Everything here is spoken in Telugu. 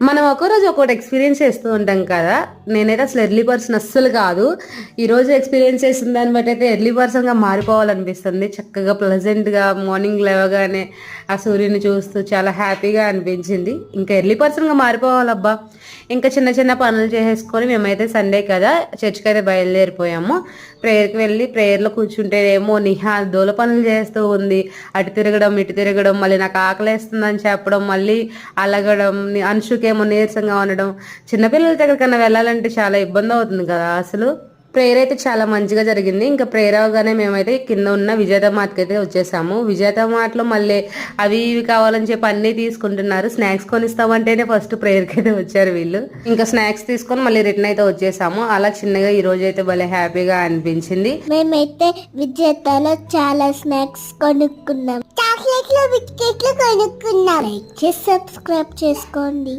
మనం ఒక్కరోజు ఒక్కొక్కటి ఎక్స్పీరియన్స్ చేస్తూ ఉంటాం కదా. నేనైతే అసలు ఎర్లీ పర్సన్ అస్సలు కాదు. ఈరోజు ఎక్స్పీరియన్స్ చేసిన దాన్ని బట్టి అయితే ఎర్లీ పర్సన్గా మారిపోవాలనిపిస్తుంది. చక్కగా ప్లెజెంట్గా మార్నింగ్ లేవగానే ఆ సూర్యుని చూస్తూ చాలా హ్యాపీగా అనిపించింది. ఇంకా ఎర్లీ పర్సన్గా మారిపోవాలబ్బా. ఇంకా చిన్న చిన్న పనులు చేసేసుకొని మేమైతే సండే కదా చర్చ్కి అయితే బయలుదేరిపోయాము. ప్రేయర్కి వెళ్ళి ప్రేయర్లో కూర్చుంటేనేమో నిహా దోల పనులు చేస్తూ ఉంది. అటు తిరగడం ఇటు తిరగడం, మళ్ళీ నాకు ఆకలేస్తుందని చెప్పడం, మళ్ళీ అలగడం, అంశుకేమో నీరసంగా ఉండడం. చిన్నపిల్లల దగ్గరికన్నా వెళ్ళాలంటే చాలా ఇబ్బంది అవుతుంది కదా. అసలు ప్రేయర్ అయితే చాలా మంచిగా జరిగింది. ఇంకా ప్రేయర్ అవగానే మేమైతే కింద ఉన్న విజేత మార్ట్కి అయితే వచ్చేసాము. విజేత మార్ట్లో మళ్ళీ అవి ఇవి కావాలని చెప్పి అన్నీ తీసుకుంటున్నారు. స్నాక్స్ కొనిస్తామంటేనే ఫస్ట్ ప్రేయర్కి అయితే వచ్చారు వీళ్ళు. ఇంకా స్నాక్స్ తీసుకొని మళ్ళీ రిటర్న్ అయితే వచ్చేసాము. అలా చిన్నగా ఈ రోజు అయితే భలే హ్యాపీగా అనిపించింది. మేమైతే విజేతలో చాలా స్నాక్స్ కొనుక్కున్నాం, చాక్లెట్లు బిస్కెట్లు కొనుక్కున్నాం. లైక్ చేసి సబ్స్క్రైబ్ చేసుకోండి.